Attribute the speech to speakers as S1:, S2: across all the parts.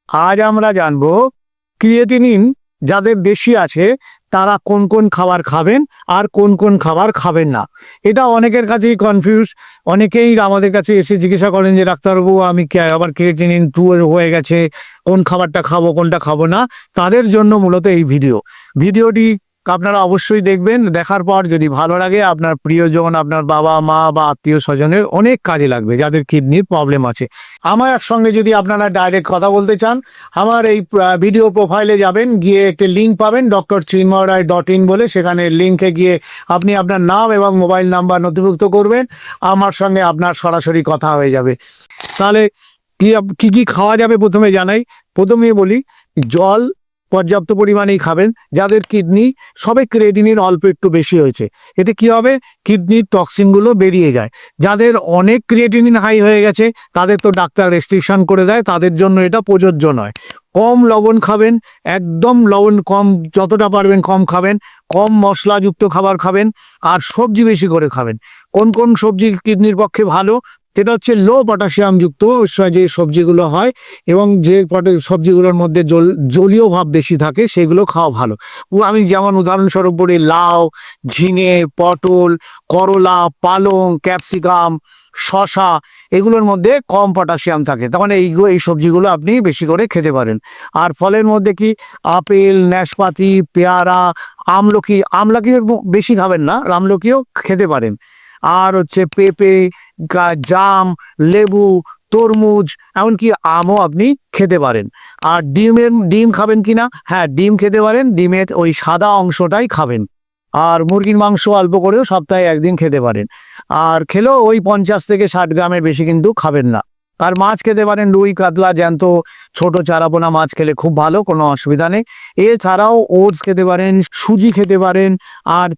S1: আজ আমরা জানবো ক্রিয়েটিনিন যাদের বেশি আছে তারা কোন কোন খাবার খাবেন আর কোন কোন খাবার খাবেন না। এটা অনেকের কাছেই কনফিউজ। অনেকেই আমাদের কাছে এসে জিজ্ঞাসা করেন যে ডাক্তারবাবু আমি আবার ক্রিয়েটিনিন 2 হয়ে গেছে, কোন খাবারটা খাবো কোনটা খাবো না। তাদের জন্য মূলত এই ভিডিওটি আপনারা অবশ্যই দেখবেন। দেখার পর যদি ভালো লাগে আপনার প্রিয়জন, আপনার বাবা মা বা আত্মীয় স্বজনের অনেক কাজে লাগবে যাদের কিডনির প্রবলেম আছে। আমার সঙ্গে যদি আপনারা ডাইরেক্ট কথা বলতে চান, আমার এই ভিডিও প্রোফাইলে যাবেন, গিয়ে একটি লিঙ্ক পাবেন drchinmayray.in বলে। সেখানে লিঙ্কে গিয়ে আপনি আপনার নাম এবং মোবাইল নাম্বার নথিভুক্ত করবেন, আমার সঙ্গে আপনার সরাসরি কথা হয়ে যাবে। তাহলে কি কি খাওয়া যাবে প্রথমে জানাই। প্রথমে বলি, জল পর্যাপ্ত পরিমাণেই খাবেন। যাদের কিডনি সবে ক্রিয়েটিনিন অল্প একটু বেশি হয়েছে, এতে কি হবে, কিডনির টক্সিনগুলো বেরিয়ে যায়। যাদের অনেক ক্রিয়েটিনিন হাই হয়ে গেছে তাদের তো ডাক্তার রেস্ট্রিকশন করে দেয়, তাদের জন্য এটা প্রযোজ্য নয়। কম লবণ খাবেন, একদম লবণ কম, যতটা পারবেন কম খাবেন। কম মশলাযুক্ত খাবার খাবেন আর সবজি বেশি করে খাবেন। কোন কোন সবজি কিডনির পক্ষে ভালো, সেটা হচ্ছে লো পটাশিয়াম যুক্ত যে সবজিগুলো হয় এবং যে সবজিগুলোর মধ্যে জলীয় ভাব বেশি থাকে সেগুলো খাওয়া ভালো। আমি যেমন উদাহরণস্বরূপ বলি, লাউ, ঝিঙে, পটল, করলা, পালং, ক্যাপসিকাম, শশা, এগুলোর মধ্যে কম পটাশিয়াম থাকে, তখন এই সবজিগুলো আপনি বেশি করে খেতে পারেন। আর ফলের মধ্যে কি, আপেল, নাশপাতি, পেয়ারা, আমলকি বেশি খাবেন না, আমলকিও খেতে পারেন। আর হচ্ছে পেঁপে, জাম, লেবু, তরমুজ, এমনকি আমও আপনি খেতে পারেন। আর ডিম খাবেন কিনা, হ্যাঁ ডিম খেতে পারেন, ডিমের ওই সাদা অংশটাই খাবেন। আর মুরগির মাংস অল্প করেও সপ্তাহে একদিন খেতে পারেন। আর খেলেও ওই 50 থেকে 60 গ্রামের বেশি কিন্তু খাবেন না। আর মাছ খেতে পারেন, রুই, কাতলা, জ্যান্ত, ছোট চারাপোনা মাছ খেলে খুব ভালো, কোনো অসুবিধা নেই। এছাড়াও ওটস খেতে পারেন, সুজি খেতে পারেন, আর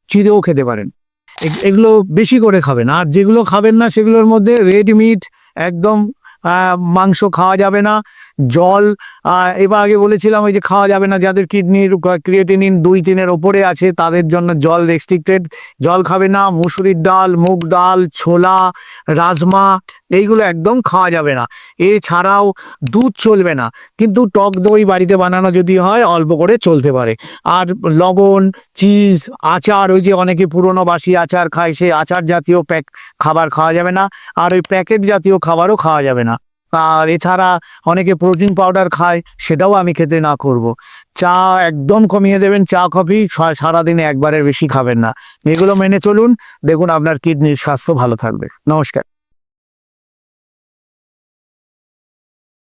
S1: চিড়েও খেতে পারেন। এগুলো বেশি করে খাবেন। আর যেগুলো খাবেন না সেগুলোর মধ্যে রেড মিট, একদম মাংস খাওয়া যাবে না। জল, এবার আগে বলেছিলাম ওই যে খাওয়া যাবে না যাদের কিডনির ক্রিয়েটিনিন 2-3 ওপরে আছে, তাদের জন্য জল রেস্ট্রিক্টেড, জল খাবে না। মুসুরির ডাল, মুগ ডাল, ছোলা, রাজমা, এইগুলো একদম খাওয়া যাবে না। এছাড়াও দুধ চলবে না, কিন্তু টক দই বাড়িতে বানানো যদি হয় অল্প করে চলতে পারে। আর লবণ, চিজ, আচার, ওই যে অনেকে পুরনো বাসি আচার খায়, সেই আচার জাতীয় খাবার খাওয়া যাবে না। আর ওই প্যাকেট জাতীয় খাবারও খাওয়া যাবে না। আর এছাড়া অনেকে প্রোটিন পাউডার খায়, সেটাও আমি খেতে না করব। চা একদম কমিয়ে দেবেন, চা কফি সারাদিনে একবারের বেশি খাবেন না। এগুলো মেনে চলুন, দেখুন আপনার কিডনির স্বাস্থ্য ভালো থাকবে। নমস্কার।